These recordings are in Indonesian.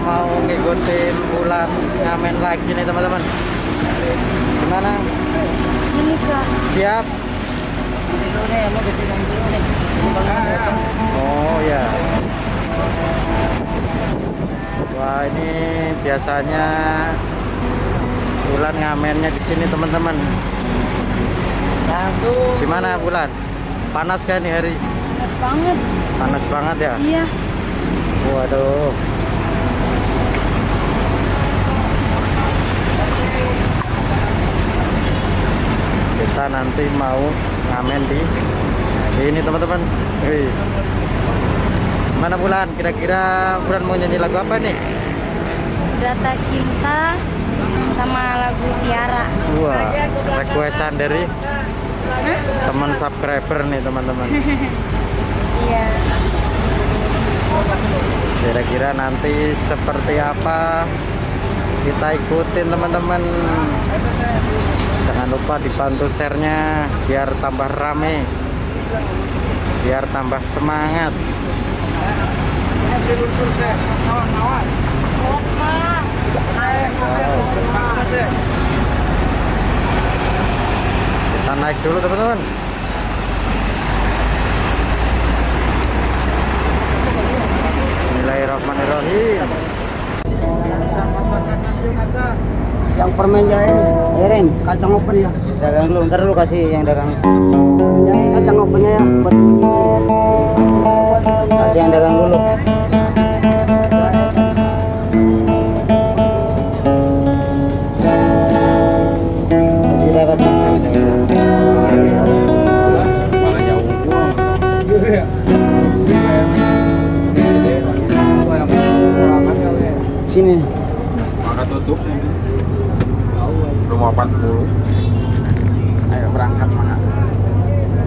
mau ngikutin bulan ngamen lagi nih teman-teman. Gimana? Ini Kak. Siap? Oh ya. Wah, ini biasanya bulan ngamennya di sini teman-teman. Gimana bulan? Panas kan nih hari? Panas banget. Panas banget ya? Iya. Waduh. Kita nanti mau ngamen di ini teman-teman. Wih. Mana bulan? Kira-kira bulan mau nyanyi lagu apa nih? Sudah tak cinta sama lagu Tiara. Wah, requestan dari Hah? teman subscriber nih teman-teman. Iya. Kira-kira nanti seperti apa, kita ikutin teman-teman. Jangan lupa dibantu share-nya biar tambah rame, biar tambah semangat. Kita naik dulu teman-teman. Bismillahirrahmanirrahim. Yang permen jahe, Eren, kacang open ya. Dagang dulu, ntar dulu kasih yang dagang. Jahe kacang opennya ya. Kasih yang dagang dulu. Kasih dapat. Sini. Maka tutup rumah 40. Ayo berangkat mana?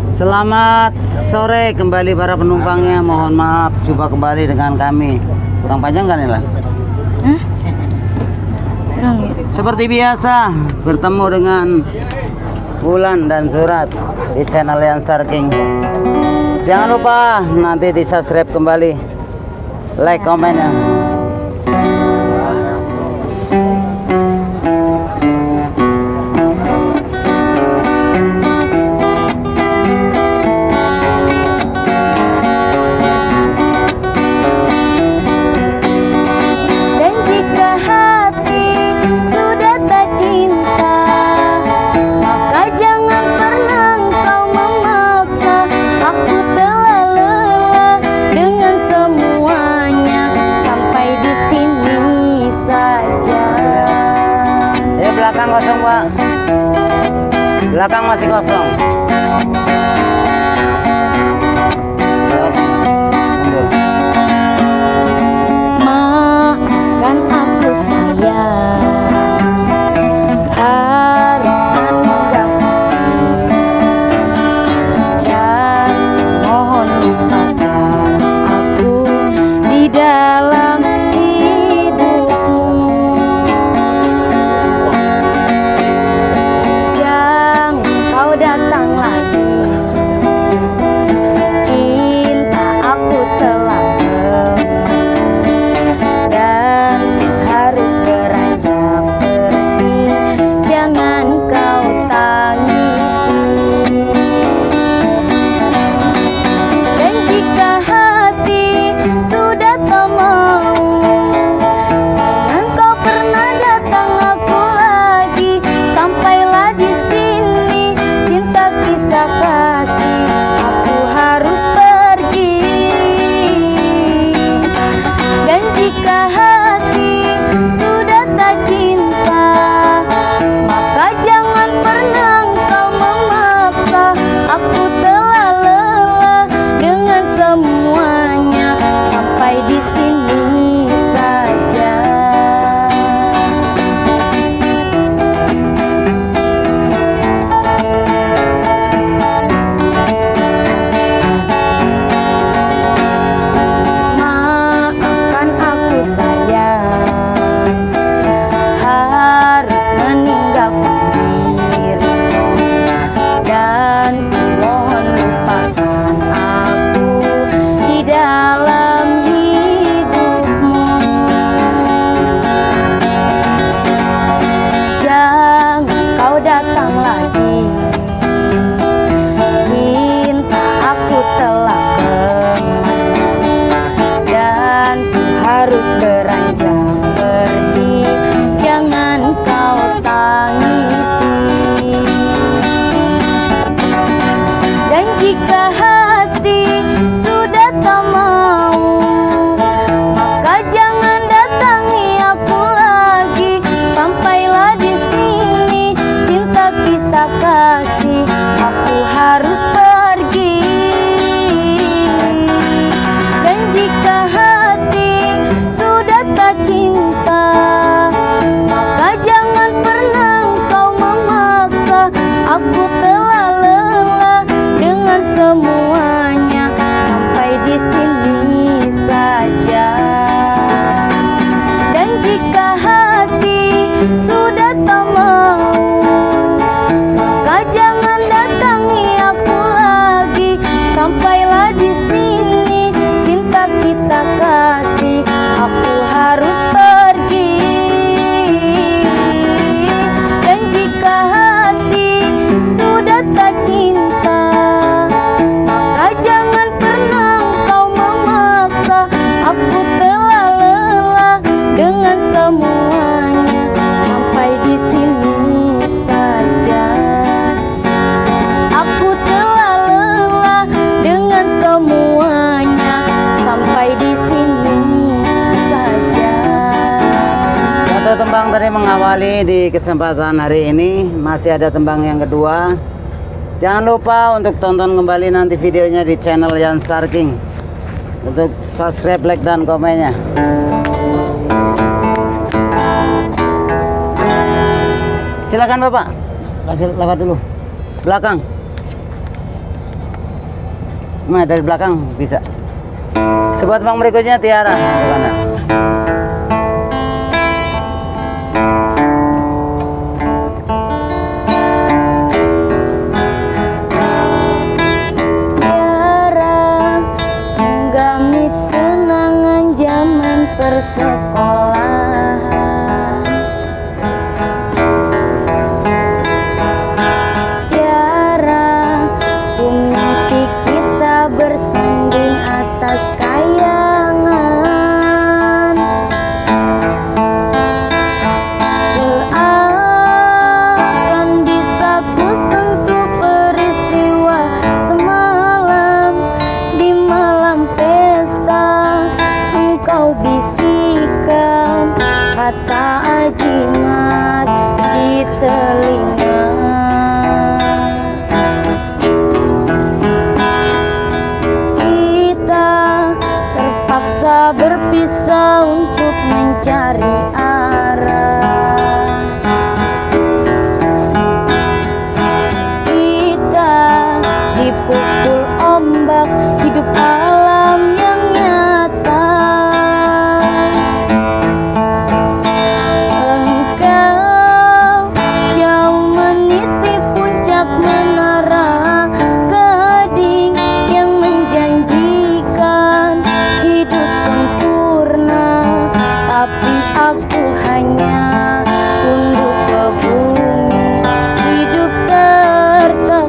Selamat sore kembali para penumpangnya. Mohon maaf jumpa kembali dengan kami. Kurang panjang kan Ela? Kurang ya? Seperti biasa bertemu dengan Bulan dan Surat di channel yang Star King. Jangan lupa nanti di subscribe kembali, like, komen ya. Dan jika hati sudah tak cinta, maka jangan pernah engkau memaksa. Aku telah lelah dengan semuanya, sampai di sini saja. Ya belakang kosong Pak. Belakang masih kosong. Maafkan aku sayang, harus meninggalkan dan mohon lupakan aku di dalam hidupmu. Jangan kau datang lagi, cinta aku telah lemas dan harus beranjak pergi. Jangan sampailah di sini cinta kita kasih. Aku harus pergi, dan jika hati sudah tak cinta, maka jangan pernah kau memaksa. Aku telah lelah dengan semuanya, sampai di sini saja. Aku telah lelah dengan semuanya, sampai di sini saja. Satu tembang tadi mengawali di kesempatan hari ini. Masih ada tembang yang kedua. Jangan lupa untuk tonton kembali nanti videonya di channel Yan Star King. Untuk subscribe, like, dan komennya. Silakan Bapak, kasih lewat dulu. Belakang. Nah, dari belakang bisa. Sebuah tembang berikutnya Tiara. Bagaimana? Tiara menggami kenangan zaman persekolahan. Tiara mimpi kita bersanding atas kayangan. Seakan bisa ku sentuh peristiwa semalam. Di malam pesta engkau bisikan kata ajimat di telinga. Kita terpaksa berpisah untuk mencari arah. Kita dipukul ombak hidup alam yang nyata. Engkau jauh meniti puncak menara gading yang menjanjikan hidup sempurna, tapi aku hanya tunduk ke bumi, hidup tertekan.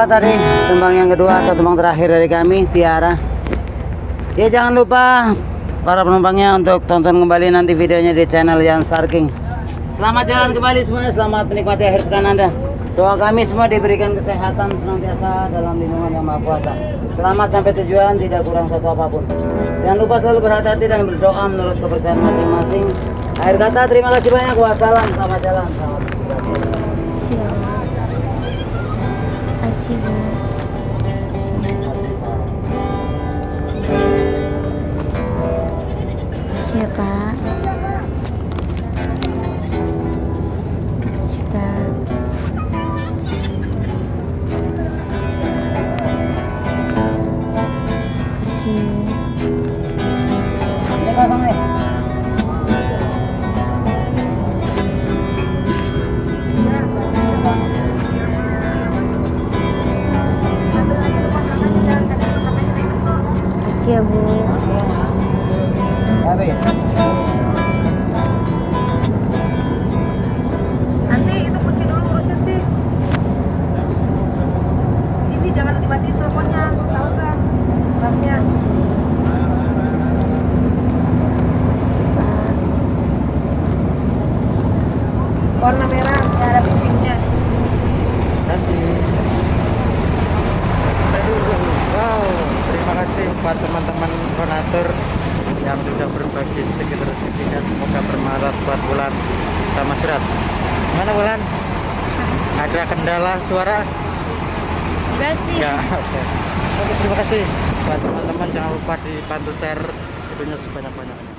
tadi tembang yang kedua atau tembang terakhir dari kami, Tiara. Ya jangan lupa para penumpangnya untuk tonton kembali nanti videonya di channel Yang Star King. Selamat jalan kembali semuanya, selamat menikmati akhir pekan Anda. Doa kami semua diberikan kesehatan senantiasa dalam lindungan Yang Maha Kuasa. Selamat sampai tujuan, tidak kurang satu apapun. Jangan lupa selalu berhati-hati dan berdoa menurut kepercayaan masing-masing. Akhir kata, terima kasih banyak. Wassalam, selamat jalan, selamat beristirahat. Siap. Kasih Bu. Siapa? Sikap. Kasih. Ini kosong nih. Kasih ya Bu. Habis. Nanti itu kunci dulu urusin Ti. Ini jangan dimatiin teleponnya, tahu nggak? Kerasnya. Kasih Pak. Kasih. Warna merah, ya ada pinknya. Kasih. Wow, terima kasih buat teman-teman donatur yang sudah berbagi sedikit rezeki dan semoga bermanfaat buat Wulan sama Surat. Mana Wulan? Ada kendala suara? Enggak sih. Enggak. Oke, terima kasih buat teman-teman, jangan lupa dibantu share videonya sebanyak-banyaknya.